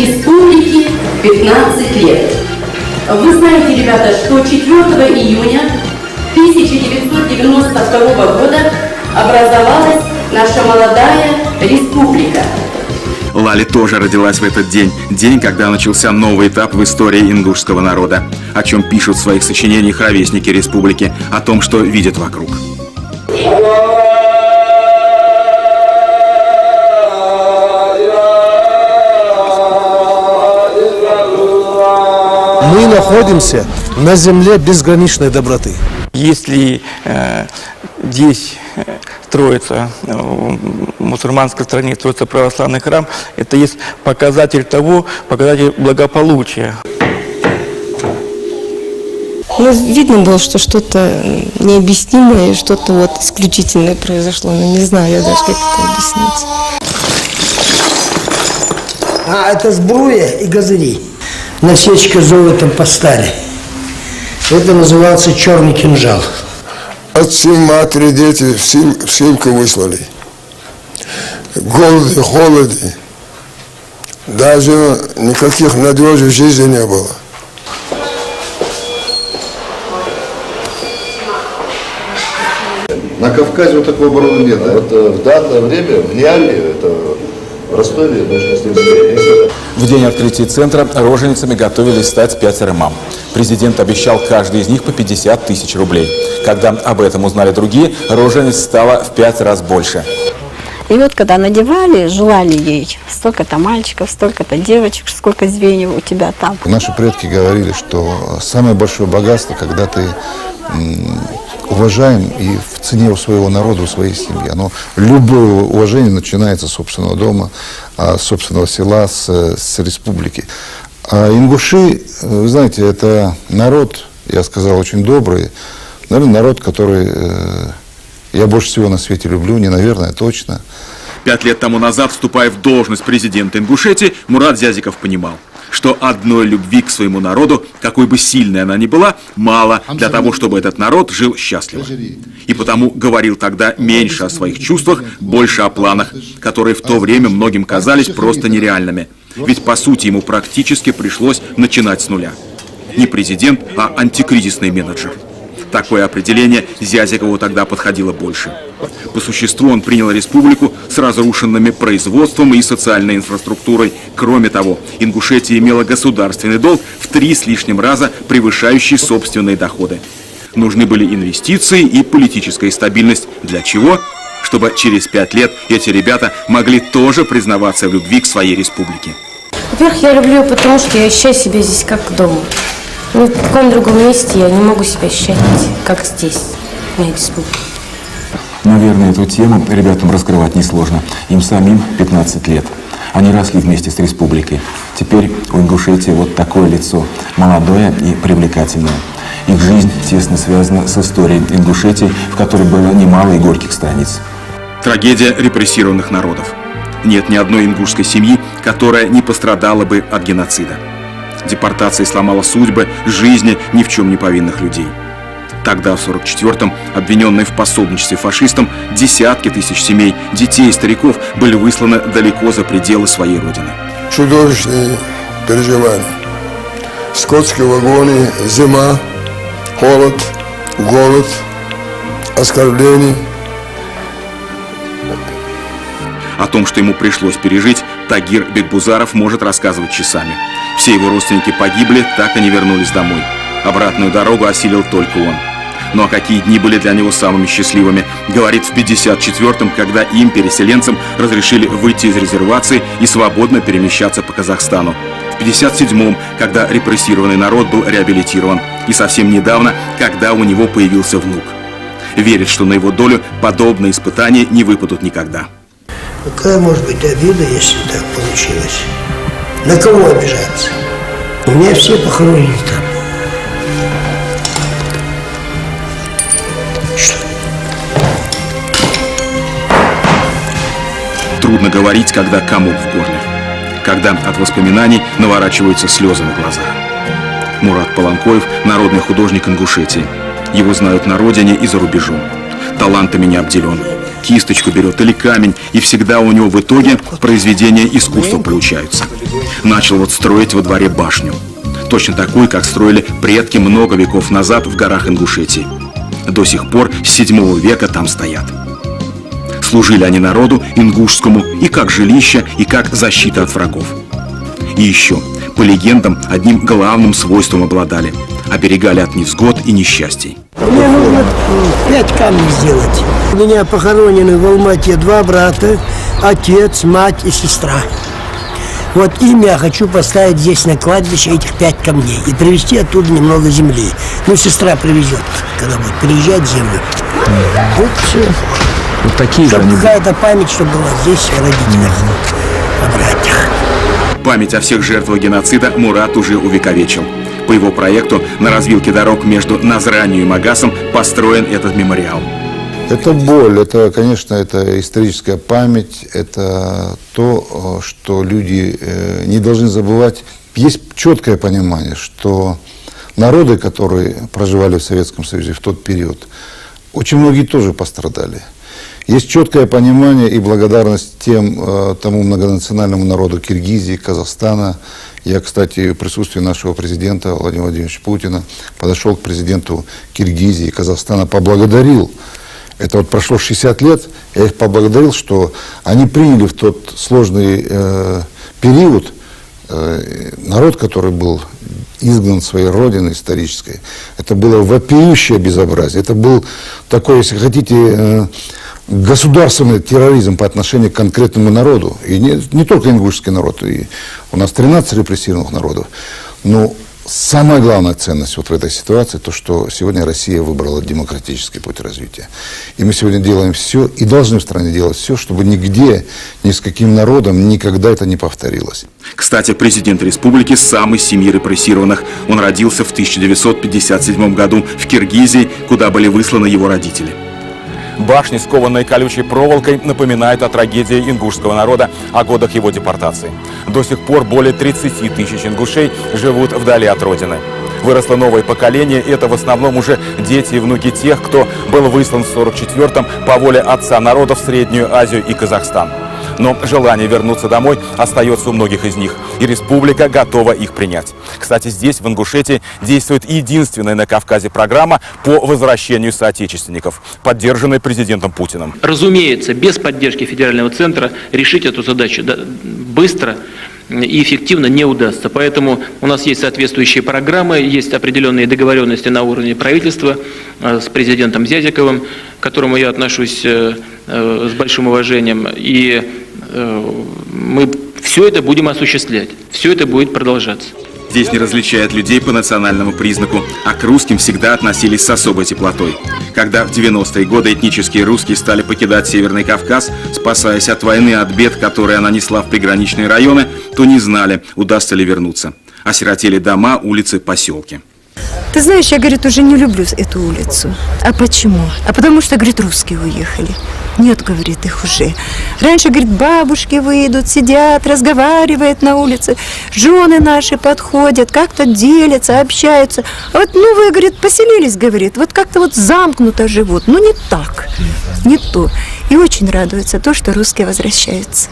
республике 15 лет. Вы знаете, ребята, что 4 июня 1992 года образовалась наша молодая республика. Лали тоже родилась в этот день. День, когда начался новый этап в истории ингушского народа. О чем пишут в своих сочинениях ровесники республики. О том, что видят вокруг. Мы находимся на земле безграничной доброты. Если здесь строится, в мусульманской стране строится православный храм, это есть показатель благополучия. Ну, видно было, что что-то необъяснимое, что-то вот исключительное произошло. Но не знаю я даже, как это объяснить. А это сбруя и газыри. Насечка золотом по стали. Это назывался черный кинжал. Отцы, матери, дети в ссылку выслали. В голоде, холоде. Даже никаких надежд в жизни не было. На Кавказе вот такого оборудования нет. Да? Вот в данное время, в Ниале, это в Ростове, нужно с ним встретиться. В день открытия центра роженицами готовились стать 5 мам. Президент обещал каждой из них по 50 тысяч рублей. Когда об этом узнали другие, рожениц стало в 5 раз больше. И вот когда надевали, желали ей столько-то мальчиков, столько-то девочек, сколько звеньев у тебя там. Наши предки говорили, что самое большое богатство, когда ты уважаем и в цене у своего народа, у своей семьи. Любое уважение начинается с собственного дома, с собственного села, с республики. А ингуши, вы знаете, это народ, я сказал, очень добрый. Наверное, народ, который я больше всего на свете люблю, не наверное, точно. 5 лет тому назад, вступая в должность президента Ингушетии, Мурат Зязиков понимал, что одной любви к своему народу, какой бы сильной она ни была, мало для того, чтобы этот народ жил счастливо. И потому говорил тогда меньше о своих чувствах, больше о планах, которые в то время многим казались просто нереальными. Ведь, по сути, ему практически пришлось начинать с нуля. Не президент, а антикризисный менеджер. Такое определение Зязикову тогда подходило больше. По существу он принял республику с разрушенными производством и социальной инфраструктурой. Кроме того, Ингушетия имела государственный долг в 3 с лишним раза превышающий собственные доходы. Нужны были инвестиции и политическая стабильность. Для чего? Чтобы через 5 лет эти ребята могли тоже признаваться в любви к своей республике. Во-первых, я люблю ее, потому что я ощущаю себя здесь как дома. В каком другом месте я не могу себя ощущать, как здесь, в моей республике. Наверное, эту тему ребятам раскрывать несложно. Им самим 15 лет. Они росли вместе с республикой. Теперь у Ингушетии вот такое лицо, молодое и привлекательное. Их жизнь тесно связана с историей Ингушетии, в которой было немало и горьких страниц. Трагедия репрессированных народов. Нет ни одной ингушской семьи, которая не пострадала бы от геноцида. Депортация сломала судьбы, жизни ни в чем не повинных людей. Тогда, в 1944-м, обвиненные в пособничестве фашистам, десятки тысяч семей, детей и стариков были высланы далеко за пределы своей родины. Чудовищные переживания. Скотские вагоны, зима, холод, голод, оскорбления. О том, что ему пришлось пережить, Тагир Бекбузаров может рассказывать часами. Все его родственники погибли, так и не вернулись домой. Обратную дорогу осилил только он. Ну а какие дни были для него самыми счастливыми, говорит в 1954-м, когда им, переселенцам, разрешили выйти из резервации и свободно перемещаться по Казахстану. В 1957-м, когда репрессированный народ был реабилитирован. И совсем недавно, когда у него появился внук. Верит, что на его долю подобные испытания не выпадут никогда. Какая может быть обида, если так получилось? На кого обижаться? У меня все похоронены там. Что? Трудно говорить, когда комок в горле. Когда от воспоминаний наворачиваются слезы на глазах. Мурат Полонкоев – народный художник Ингушетии. Его знают на родине и за рубежом. Талантами не обделен. кисточку берет или камень, и всегда у него в итоге произведения искусства получаются. Начал вот строить во дворе башню. Точно такую, как строили предки много веков назад в горах Ингушетии. До сих пор с 7 века там стоят. Служили они народу ингушскому и как жилище, и как защита от врагов. И еще, по легендам, одним главным свойством обладали – оберегали от невзгод и несчастий. Мне нужно 5 камней сделать. У меня похоронены в Алмате 2 брата, отец, мать и сестра. Вот им я хочу поставить здесь на кладбище этих 5 камней и привезти оттуда немного земли. Ну, сестра привезет, когда будет приезжать землю. Вот все. Вот такие чтобы какая-то память, чтобы была здесь о родителях, о братьях. Память о всех жертвах геноцида Мурат уже увековечил. По его проекту на развилке дорог между Назранью и Магасом построен этот мемориал. Это боль, это, конечно, это историческая память, это то, что люди не должны забывать. Есть четкое понимание, что народы, которые проживали в Советском Союзе в тот период, очень многие тоже пострадали. Есть четкое понимание и благодарность тому многонациональному народу Киргизии, Казахстана. Я, кстати, в присутствии нашего президента Владимира Владимировича Путина подошел к президенту Киргизии и Казахстана, поблагодарил. Это вот прошло 60 лет, я их поблагодарил, что они приняли в тот сложный период народ, который был изгнан своей родины исторической. Это было вопиющее безобразие. Это был такой, если хотите, государственный терроризм по отношению к конкретному народу. И не только ингушский народ, и у нас 13 репрессированных народов. Но самая главная ценность вот в этой ситуации, то, что сегодня Россия выбрала демократический путь развития. И мы сегодня делаем все, и должны в стране делать все, чтобы нигде, ни с каким народом никогда это не повторилось. Кстати, президент республики сам из семьи репрессированных. Он родился в 1957 году в Киргизии, куда были высланы его родители. Башни, скованные колючей проволокой, напоминают о трагедии ингушского народа, о годах его депортации. До сих пор более 30 тысяч ингушей живут вдали от родины. Выросло новое поколение, и это в основном уже дети и внуки тех, кто был выслан в 1944-м по воле отца народа в Среднюю Азию и Казахстан. Но желание вернуться домой остается у многих из них, и республика готова их принять. Кстати, здесь, в Ингушетии, действует единственная на Кавказе программа по возвращению соотечественников, поддержанная президентом Путиным. Разумеется, без поддержки федерального центра решить эту задачу быстро и эффективно не удастся. Поэтому у нас есть соответствующие программы, есть определенные договоренности на уровне правительства с президентом Зязиковым, к которому я отношусь с большим уважением. И мы все это будем осуществлять, все это будет продолжаться. Здесь не различают людей по национальному признаку, а к русским всегда относились с особой теплотой. Когда в 90-е годы этнические русские стали покидать Северный Кавказ, спасаясь от войны, от бед, которые она несла в приграничные районы, то не знали, удастся ли вернуться. Осиротели дома, улицы, поселки. Ты знаешь, я, говорит, уже не люблю эту улицу. А почему? А потому что, говорит, русские уехали. Нет, говорит, их уже. Раньше, говорит, бабушки выйдут, сидят, разговаривают на улице. Жены наши подходят, как-то делятся, общаются. А вот новые, говорит, поселились, говорит, вот как-то вот замкнуто живут. Ну, не так, не то. И очень радуется то, что русские возвращаются.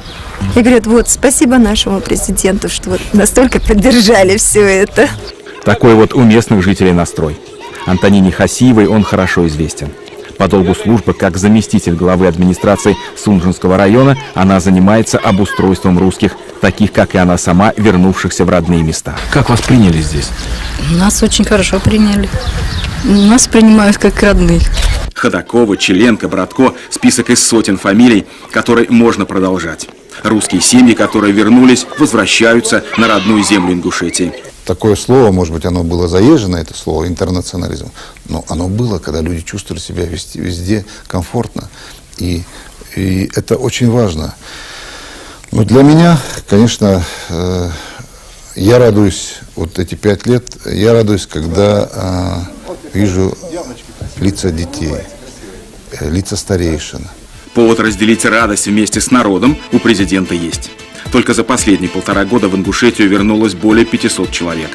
И говорят, вот, спасибо нашему президенту, что вот настолько поддержали все это. Такой вот у местных жителей настрой. Антонине Хасиевой он хорошо известен. По долгу службы как заместитель главы администрации Сунжинского района она занимается обустройством русских, таких, как и она сама, вернувшихся в родные места. Как вас приняли здесь? Нас очень хорошо приняли. Нас принимают как родных. Ходакова, Челенко, Братко – список из сотен фамилий, который можно продолжать. Русские семьи, которые вернулись, возвращаются на родную землю Ингушетии. Такое слово, может быть, оно было заезжено, это слово интернационализм, но оно было, когда люди чувствовали себя везде комфортно. И это очень важно. Но для меня, конечно, я радуюсь, вот эти 5 лет, я радуюсь, когда вижу лица детей, лица старейшин. Повод разделить радость вместе с народом у президента есть. Только за последние 1,5 года в Ингушетию вернулось более 500 человек.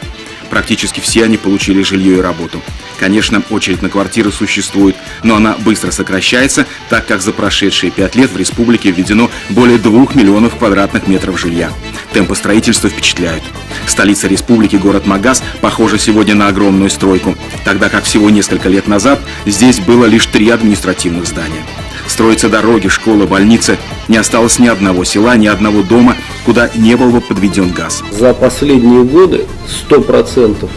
Практически все они получили жилье и работу. Конечно, очередь на квартиры существует, но она быстро сокращается, так как за прошедшие 5 лет в республике введено более 2 миллионов квадратных метров жилья. Темпы строительства впечатляют. Столица республики, город Магаз, похожа сегодня на огромную стройку, тогда как всего несколько лет назад здесь было лишь 3 административных здания. Строятся дороги, школы, больницы. Не осталось ни одного села, ни одного дома, куда не был бы подведен газ. За последние годы 100%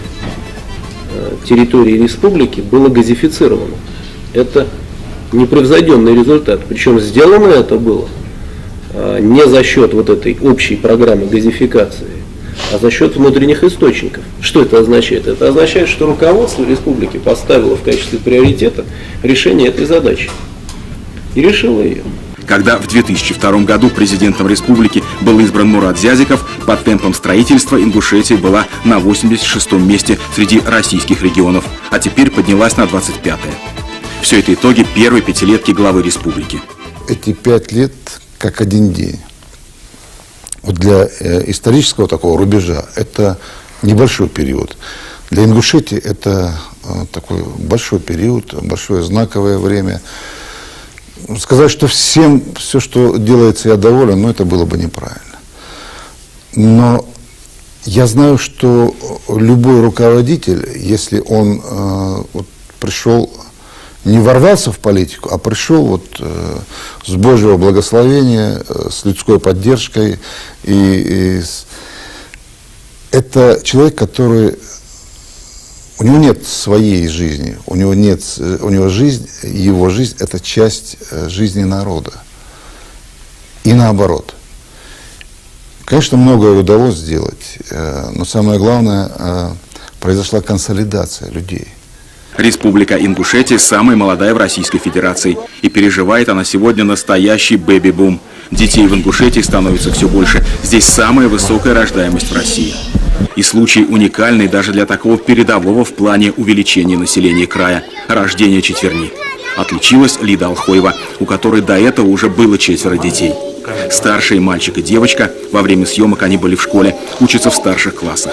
территории республики было газифицировано. Это непревзойденный результат. Причем сделано это было не за счет вот этой общей программы газификации, а за счет внутренних источников. Что это означает? Это означает, что руководство республики поставило в качестве приоритета решение этой задачи. И решила ее. Когда в 2002 году президентом республики был избран Мурат Зязиков, по темпам строительства Ингушетия была на 86-м месте среди российских регионов, а теперь поднялась на 25-е. Все это итоги первой пятилетки главы республики. Эти 5 лет как один день. Вот для исторического такого рубежа это небольшой период. Для Ингушетии это такой большой период, большое знаковое время. Сказать, что всем, все, что делается, я доволен, но это было бы неправильно. Но я знаю, что любой руководитель, если он вот пришел, не ворвался в политику, а пришел вот с Божьего благословения, с людской поддержкой, это человек, который... У него нет своей жизни, у него жизнь, его жизнь – это часть жизни народа. И наоборот. Конечно, многое удалось сделать, но самое главное, произошла консолидация людей. Республика Ингушетия самая молодая в Российской Федерации, и переживает она сегодня настоящий бэби-бум. Детей в Ингушетии становится все больше. Здесь самая высокая рождаемость в России. И случай уникальный даже для такого передового в плане увеличения населения края – рождения четверни. Отличилась Лида Алхоева, у которой до этого уже было 4 детей. Старший мальчик и девочка, во время съемок они были в школе, учатся в старших классах.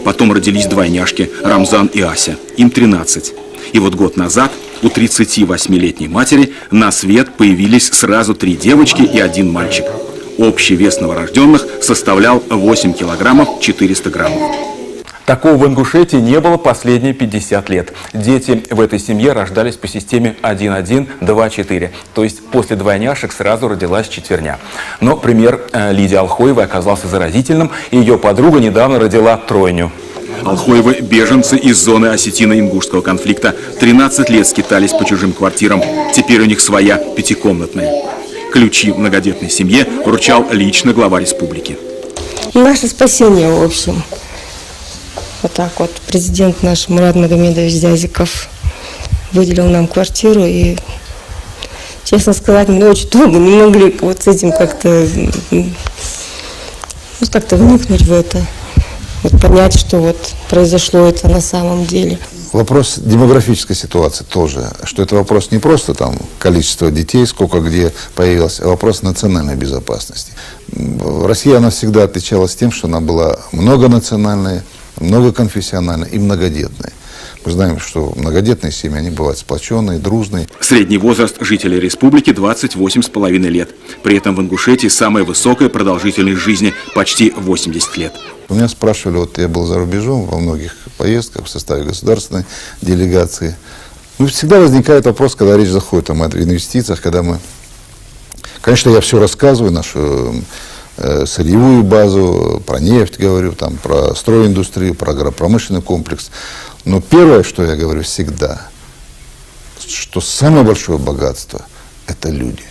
Потом родились двойняшки Рамзан и Ася, им 13. И вот год назад у 38-летней матери на свет появились сразу 3 девочки и 1 мальчик. Общий вес новорожденных составлял 8 килограммов 400 граммов. Такого в Ингушетии не было последние 50 лет. Дети в этой семье рождались по системе 1-1, 2-4. То есть после двойняшек сразу родилась четверня. Но пример Лидии Алхоевой оказался заразительным, и ее подруга недавно родила тройню. Алхоевы – беженцы из зоны осетино-ингушского конфликта. 13 лет скитались по чужим квартирам. Теперь у них своя 5-комнатная. Ключи в многодетной семье вручал лично глава республики. Наше спасение, в общем. Вот так вот президент наш Мурат Магомедович Зязиков выделил нам квартиру. И, честно сказать, мы очень долго не могли вот с этим как-то вникнуть в это. Вот понять, что вот произошло это на самом деле. Вопрос демографической ситуации тоже, что это вопрос не просто там количество детей, сколько где появилось, а вопрос национальной безопасности. Россия, она всегда отличалась тем, что она была многонациональной, многоконфессиональной и многодетной. Мы знаем, что многодетные семьи, они бывают сплоченные, дружные. Средний возраст жителей республики 28,5 лет. При этом в Ингушетии самая высокая продолжительность жизни – почти 80 лет. У меня спрашивали, вот я был за рубежом во многих поездках в составе государственной делегации. Ну, всегда возникает вопрос, когда речь заходит о инвестициях, когда мы... Конечно, я все рассказываю, нашу сырьевую базу, про нефть говорю, там, про стройиндустрию, про агропромышленный комплекс. Но первое, что я говорю всегда, что самое большое богатство – это люди.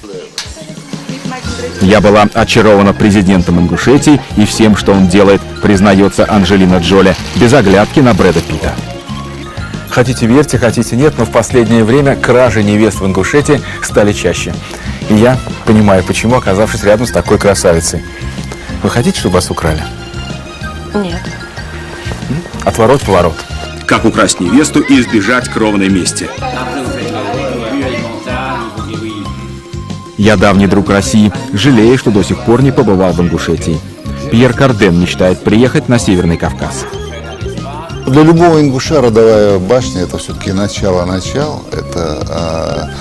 Я была очарована президентом Ингушетии и всем, что он делает, признается Анджелина Джоли, без оглядки на Брэда Питта. Хотите верьте, хотите нет, но в последнее время кражи невест в Ингушетии стали чаще. И я понимаю, почему, оказавшись рядом с такой красавицей. Вы хотите, чтобы вас украли? Нет. Отворот-поворот. Как украсть невесту и избежать кровной мести. Я давний друг России, жалею, что до сих пор не побывал в Ингушетии. Пьер Карден мечтает приехать на Северный Кавказ. Для любого ингуша родовая башня – это все-таки начало-начал. Это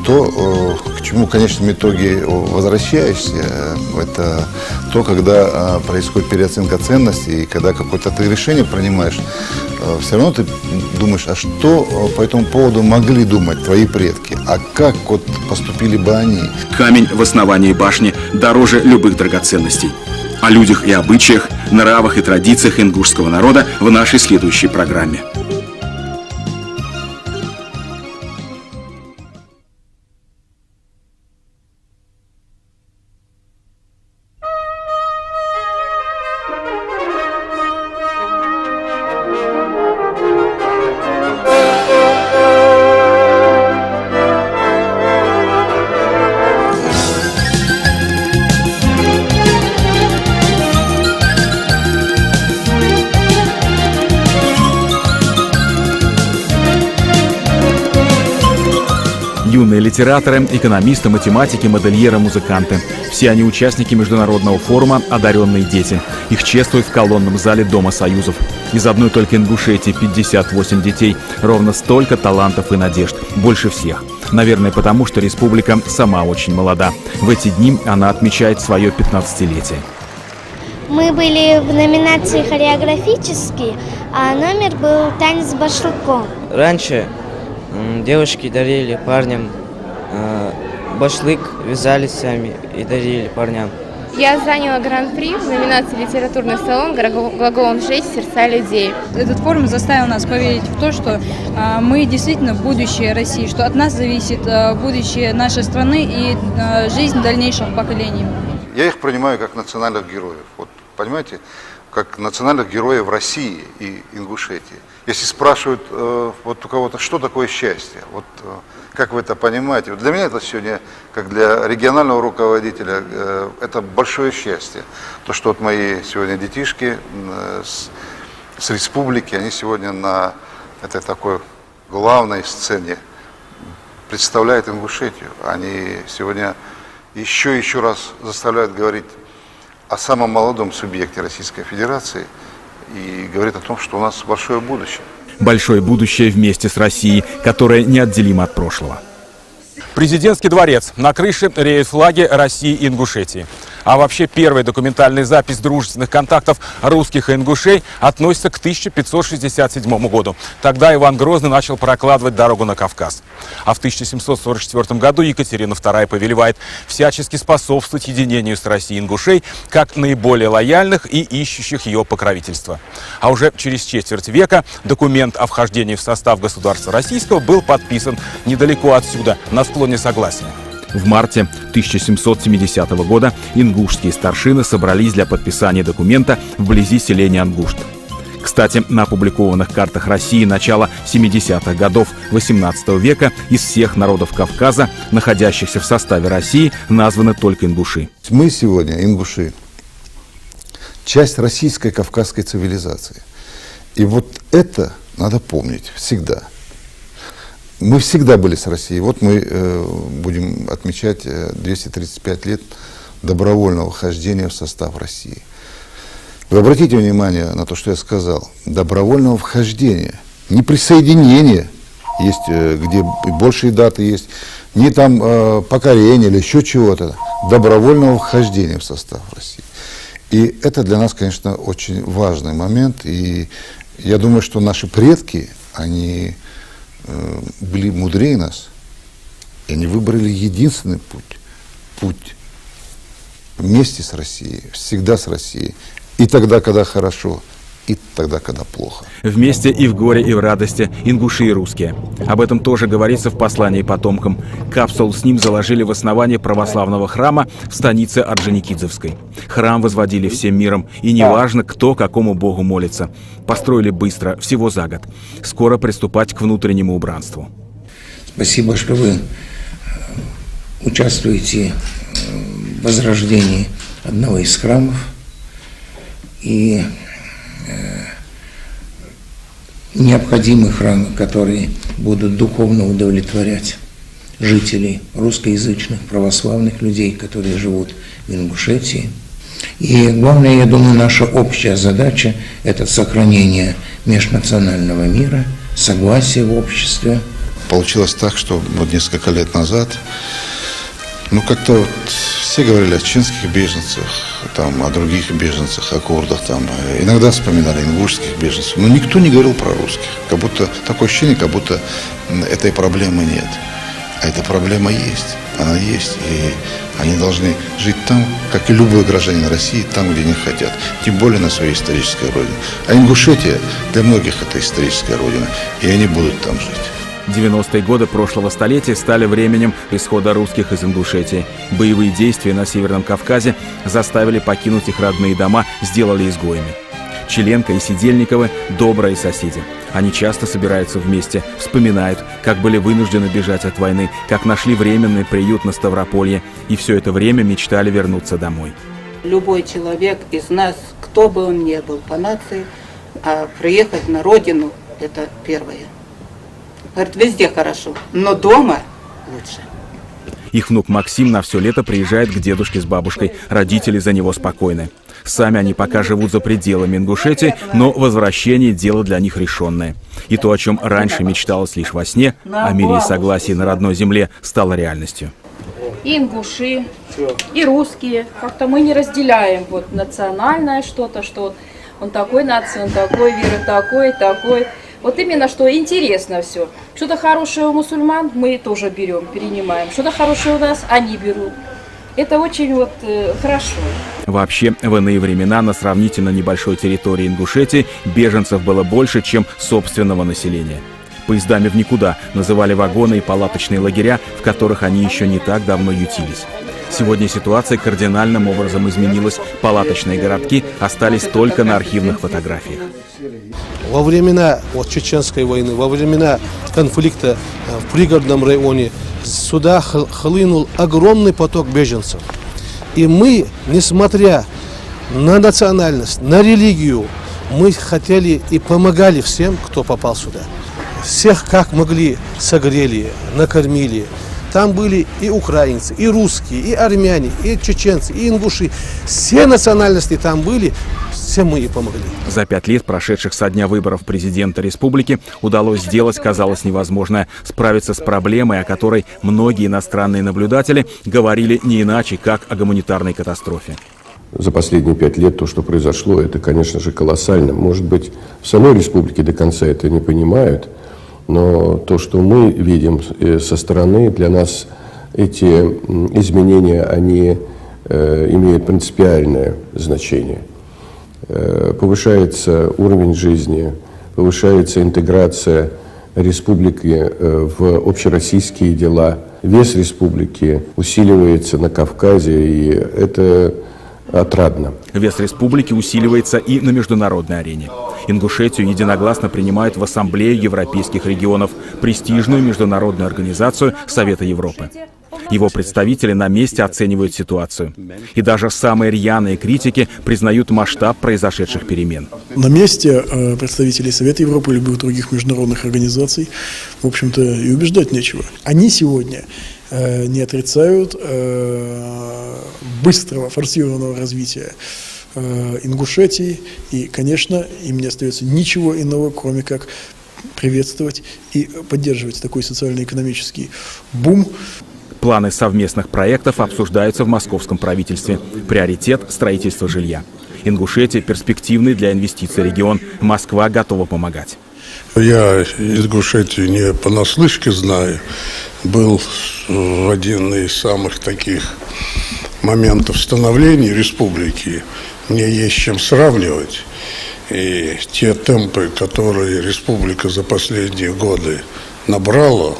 то, к чему в конечном итоге возвращаешься. Это то, когда происходит переоценка ценностей, и когда какое-то ты решение принимаешь, все равно ты думаешь, а что по этому поводу могли думать твои предки, а как вот поступили бы они. Камень в основании башни дороже любых драгоценностей. О людях и обычаях, нравах и традициях ингушского народа в нашей следующей программе. Юные литераторы, экономисты, математики, модельеры, музыканты. Все они участники международного форума «Одаренные дети». Их чествуют в колонном зале Дома Союзов. Из одной только Ингушетии 58 детей. Ровно столько талантов и надежд. Больше всех. Наверное, потому что республика сама очень молода. В эти дни она отмечает свое 15-летие. Мы были в номинации хореографический, а номер был танец башлыком. Раньше девушки дарили парням башлык, вязали сами и дарили парням. Я заняла гран-при в номинации «Литературный салон» глаголом «Жечь сердца людей». Этот форум заставил нас поверить в то, что мы действительно будущее России, что от нас зависит будущее нашей страны и жизнь дальнейших поколений. Я их принимаю как национальных героев. Вот, понимаете, как национальных героев России и Ингушетии. Если спрашивают вот у кого-то, что такое счастье, вот как вы это понимаете, вот для меня это сегодня, как для регионального руководителя, это большое счастье. То, что вот мои сегодня детишки с республики, они сегодня на этой такой главной сцене представляют Ингушетию. Они сегодня еще раз заставляют говорить о самом молодом субъекте Российской Федерации и говорит о том, что у нас большое будущее. Большое будущее вместе с Россией, которое неотделимо от прошлого. Президентский дворец. На крыше реют флаги России и Ингушетии. А вообще первая документальная запись дружественных контактов русских и ингушей относится к 1567 году. Тогда Иван Грозный начал прокладывать дорогу на Кавказ. А в 1744 году Екатерина II повелевает всячески способствовать единению с Россией ингушей как наиболее лояльных и ищущих ее покровительства. А уже через четверть века документ о вхождении в состав государства российского был подписан недалеко отсюда, на склоне Согласия. В марте 1770 года ингушские старшины собрались для подписания документа вблизи селения Ангушт. Кстати, на опубликованных картах России начала 70-х годов XVIII века из всех народов Кавказа, находящихся в составе России, названы только ингуши. Мы сегодня, ингуши, часть российской кавказской цивилизации. И вот это надо помнить всегда. Мы всегда были с Россией. Вот мы будем отмечать 235 лет добровольного вхождения в состав России. Вы обратите внимание на то, что я сказал. Добровольного вхождения. Не присоединения, есть, где большие даты есть, не там покорения или еще чего-то. Добровольного вхождения в состав России. И это для нас, конечно, очень важный момент. И я думаю, что наши предки, они были мудрее нас, и они выбрали единственный путь вместе с Россией, всегда с Россией, и тогда, когда хорошо, и тогда, когда плохо. Вместе и в горе, и в радости ингуши и русские. Об этом тоже говорится в послании потомкам. Капсулу с ним заложили в основание православного храма в станице Орджоникидзевской. Храм возводили всем миром, и неважно, кто какому богу молится. Построили быстро, всего за год. Скоро приступать к внутреннему убранству. Спасибо, что вы участвуете в возрождении одного из храмов. И необходимы храмы, которые будут духовно удовлетворять жителей русскоязычных православных людей, которые живут в Ингушетии. И главное, я думаю, наша общая задача – это сохранение межнационального мира, согласия в обществе. Получилось так, что вот несколько лет назад, ну как-то вот все говорили о чеченских беженцах, там, о других беженцах, о курдах, там, иногда вспоминали ингушских беженцев, но никто не говорил про русских. Как будто такое ощущение, как будто этой проблемы нет. А эта проблема есть, она есть, и они должны жить там, как и любой гражданин России, там, где они хотят, тем более на своей исторической родине. А Ингушетия для многих это историческая родина, и они будут там жить. 90-е годы прошлого столетия стали временем исхода русских из Ингушетии. Боевые действия на Северном Кавказе заставили покинуть их родные дома, сделали изгоями. Челенко и Сидельниковы – добрые соседи. Они часто собираются вместе, вспоминают, как были вынуждены бежать от войны, как нашли временный приют на Ставрополье, и все это время мечтали вернуться домой. Любой человек из нас, кто бы он ни был по нации, а приехать на родину – это первое. Говорит, везде хорошо, но дома лучше. Их внук Максим на все лето приезжает к дедушке с бабушкой. Родители за него спокойны. Сами они пока живут за пределами Ингушетии, но возвращение – дело для них решенное. И то, о чем раньше мечталось лишь во сне, о мире и согласии на родной земле, стало реальностью. И ингуши, и русские. Как-то мы не разделяем вот национальное что-то, что он такой нации, он такой, веры такой. Вот именно, что интересно все. Что-то хорошее у мусульман мы тоже берем, перенимаем. Что-то хорошее у нас они берут. Это очень вот хорошо. Вообще, в иные времена на сравнительно небольшой территории Ингушетии беженцев было больше, чем собственного населения. Поездами в никуда называли вагоны и палаточные лагеря, в которых они еще не так давно ютились. Сегодня ситуация кардинальным образом изменилась. Палаточные городки остались только на архивных фотографиях. Во времена Чеченской войны, во времена конфликта в пригородном районе сюда хлынул огромный поток беженцев. И мы, несмотря на национальность, на религию, мы хотели и помогали всем, кто попал сюда. Всех как могли согрели, накормили. Там были и украинцы, и русские, и армяне, и чеченцы, и ингуши. Все национальности там были, всем мы и помогли. За 5 лет, прошедших со дня выборов президента республики, удалось сделать, казалось, невозможное – справиться с проблемой, о которой многие иностранные наблюдатели говорили не иначе, как о гуманитарной катастрофе. За последние 5 лет то, что произошло, это, конечно же, колоссально. Может быть, в самой республике до конца это не понимают, но то, что мы видим со стороны, для нас эти изменения, они имеют принципиальное значение. Повышается уровень жизни, повышается интеграция республики в общероссийские дела. Вес республики усиливается на Кавказе, и это отрадно. Вес республики усиливается и на международной арене. Ингушетию единогласно принимают в Ассамблею европейских регионов, престижную международную организацию Совета Европы. Его представители на месте оценивают ситуацию. И даже самые рьяные критики признают масштаб произошедших перемен. На месте представителей Совета Европы и любых других международных организаций, в общем-то, и убеждать нечего. Они сегодня не отрицают быстрого, форсированного развития Ингушетии. И, конечно, им не остается ничего иного, кроме как приветствовать и поддерживать такой социально-экономический бум. Планы совместных проектов обсуждаются в московском правительстве. Приоритет – строительство жилья. Ингушетия – перспективный для инвестиций регион. Москва готова помогать. Я Ингушетию не понаслышке знаю. Был в один из самых таких моментов становления республики. Мне есть чем сравнивать. И те темпы, которые республика за последние годы набрала,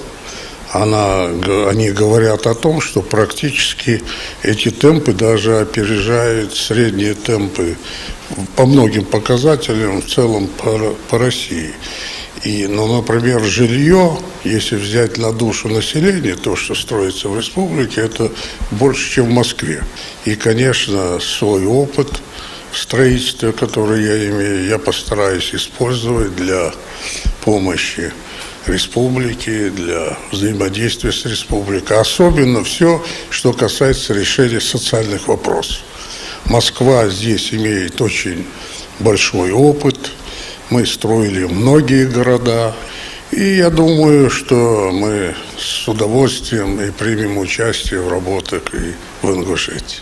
они говорят о том, что практически эти темпы даже опережают средние темпы по многим показателям в целом по России. Например, жилье, если взять на душу населения, то, что строится в республике, это больше, чем в Москве. И, конечно, свой опыт в строительстве, который я имею, я постараюсь использовать для помощи республики, для взаимодействия с республикой. Особенно все, что касается решения социальных вопросов. Москва здесь имеет очень большой опыт. Мы строили многие города. И я думаю, что мы с удовольствием и примем участие в работах и в Ингушетии.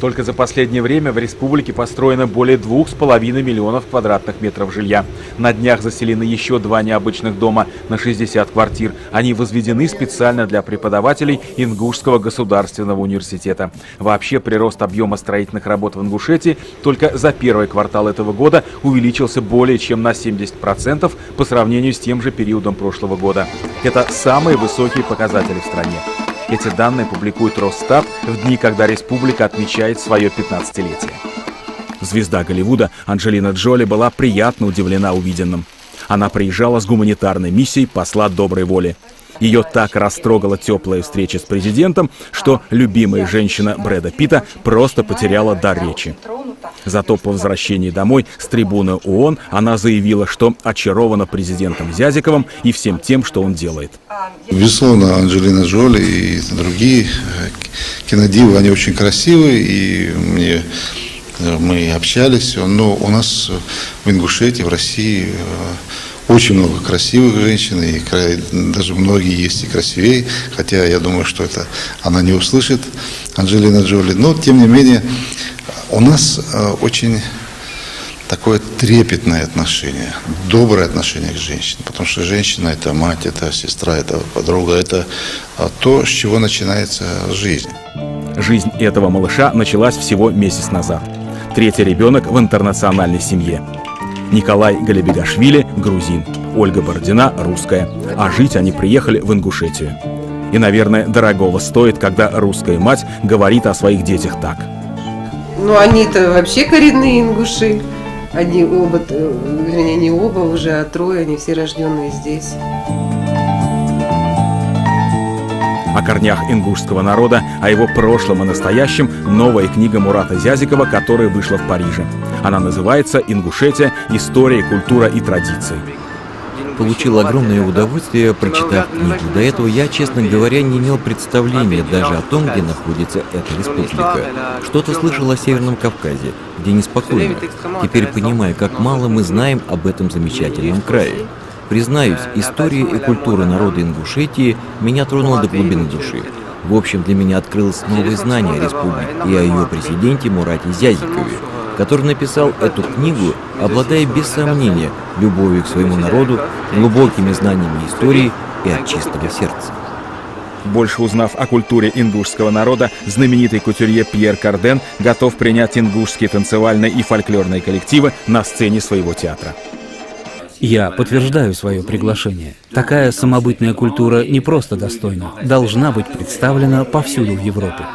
Только за последнее время в республике построено более 2,5 миллионов квадратных метров жилья. На днях заселены еще 2 необычных дома на 60 квартир. Они возведены специально для преподавателей Ингушского государственного университета. Вообще прирост объема строительных работ в Ингушетии только за первый квартал этого года увеличился более чем на 70% по сравнению с тем же периодом прошлого года. Это самые высокие показатели в стране. Эти данные публикует Росстат в дни, когда республика отмечает свое 15-летие. Звезда Голливуда Анджелина Джоли была приятно удивлена увиденным. Она приезжала с гуманитарной миссией посла доброй воли. Ее так растрогала теплая встреча с президентом, что любимая женщина Брэда Питта просто потеряла дар речи. Зато по возвращении домой с трибуны ООН она заявила, что очарована президентом Зязиковым и всем тем, что он делает. Безусловно, Анджелина Джоли и другие кинодивы, они очень красивые, и мы общались, но у нас в Ингушетии, в России очень много красивых женщин, и даже многие есть и красивее, хотя я думаю, что это она не услышит, Анджелина Джоли. Но, тем не менее, у нас очень такое трепетное отношение, доброе отношение к женщине, потому что женщина – это мать, это сестра, это подруга, это то, с чего начинается жизнь. Жизнь этого малыша началась всего месяц назад. 3-й ребенок в интернациональной семье. Николай Галибегашвили – грузин, Ольга Бородина – русская, а жить они приехали в Ингушетию. И, наверное, дорогого стоит, когда русская мать говорит о своих детях так. Ну, они-то вообще коренные ингуши. Они оба, вернее, не оба уже, а 3, они все рожденные здесь. О корнях ингушского народа, о его прошлом и настоящем новая книга Мурата Зязикова, которая вышла в Париже. Она называется «Ингушетия. История, культура и традиции». Получил огромное удовольствие, прочитав книгу. До этого я, честно говоря, не имел представления даже о том, где находится эта республика. Что-то слышал о Северном Кавказе, где неспокойно. Теперь понимаю, как мало мы знаем об этом замечательном крае. Признаюсь, история и культура народа Ингушетии меня тронула до глубины души. В общем, для меня открылось новое знание о республике и о ее президенте Мурате Зязикове, который написал эту книгу, обладая без сомнения любовью к своему народу, глубокими знаниями истории и от чистого сердца. Больше узнав о культуре ингушского народа, знаменитый кутюрье Пьер Карден готов принять ингушские танцевальные и фольклорные коллективы на сцене своего театра. Я подтверждаю свое приглашение. Такая самобытная культура не просто достойна, должна быть представлена повсюду в Европе.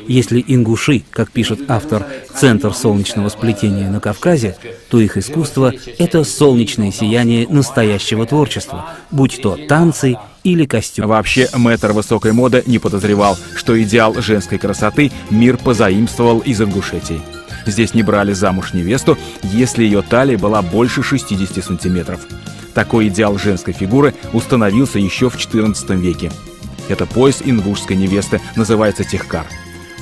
Если ингуши, как пишет автор, центр солнечного сплетения на Кавказе, то их искусство – это солнечное сияние настоящего творчества, будь то танцы или костюм. Вообще, мэтр высокой моды не подозревал, что идеал женской красоты мир позаимствовал из Ингушетии. Здесь не брали замуж невесту, если ее талия была больше 60 сантиметров. Такой идеал женской фигуры установился еще в XIV веке. Это пояс ингушской невесты, называется техкар.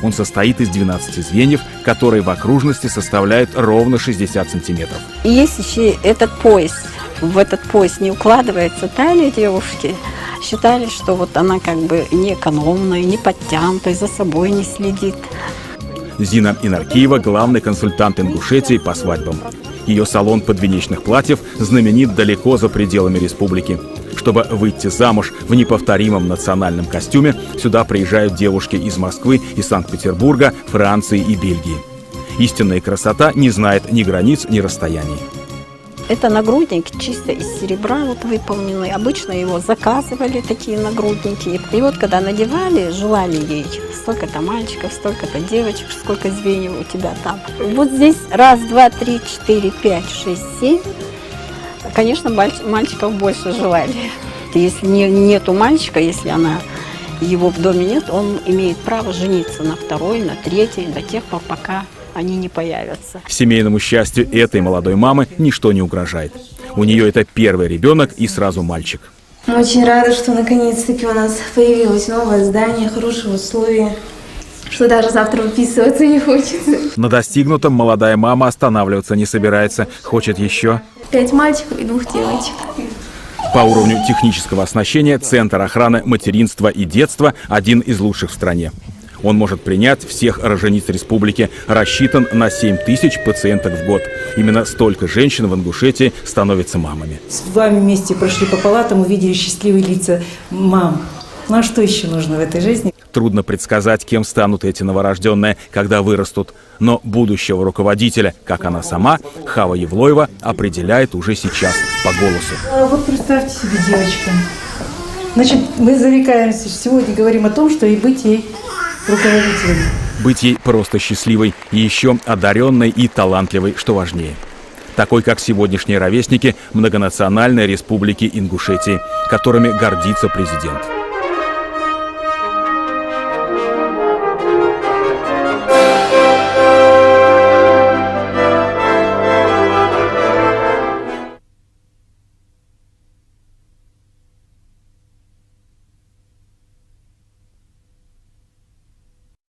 Он состоит из 12 звеньев, которые в окружности составляют ровно 60 сантиметров. И есть еще этот пояс. В этот пояс не укладывается талия девушки. Считали, что вот она как бы не экономная, не подтянутая, за собой не следит. Зина Инаркиева – главный консультант Ингушетии по свадьбам. Ее салон подвенечных платьев знаменит далеко за пределами республики. Чтобы выйти замуж в неповторимом национальном костюме, сюда приезжают девушки из Москвы, из Санкт-Петербурга, Франции и Бельгии. Истинная красота не знает ни границ, ни расстояний. Это нагрудник чисто из серебра вот выполненный. Обычно его заказывали, такие нагрудники. И вот когда надевали, желали ей столько-то мальчиков, столько-то девочек, сколько звеньев у тебя там. Вот здесь 1, 2, 3, 4, 5, 6, 7. Конечно, мальчиков больше желали. Если нету мальчика, если его в доме нет, он имеет право жениться на 2-й, на 3-й, до тех пор, пока они не появятся. Семейному счастью этой молодой мамы ничто не угрожает. У нее это первый ребенок и сразу мальчик. Очень рада, что наконец-таки у нас появилось новое здание, хорошие условия. что даже завтра выписываться не хочется. На достигнутом молодая мама останавливаться не собирается. Хочет еще 5 мальчиков и 2 девочек. По уровню технического оснащения Центр охраны материнства и детства один из лучших в стране. Он может принять всех рожениц республики, рассчитан на 7 тысяч пациенток в год. Именно столько женщин в Ингушетии становятся мамами. С вами вместе прошли по палатам, увидели счастливые лица мам. Ну а что еще нужно в этой жизни? Трудно предсказать, кем станут эти новорожденные, когда вырастут. Но будущего руководителя, как она сама, Хава Евлоева, определяет уже сейчас по голосу. А вот представьте себе, девочка. Значит, мы зарекаемся, сегодня говорим о том, что и быть ей руководителем. Быть ей просто счастливой, и еще одаренной и талантливой, что важнее. Такой, как сегодняшние ровесники многонациональной республики Ингушетии, которыми гордится президент.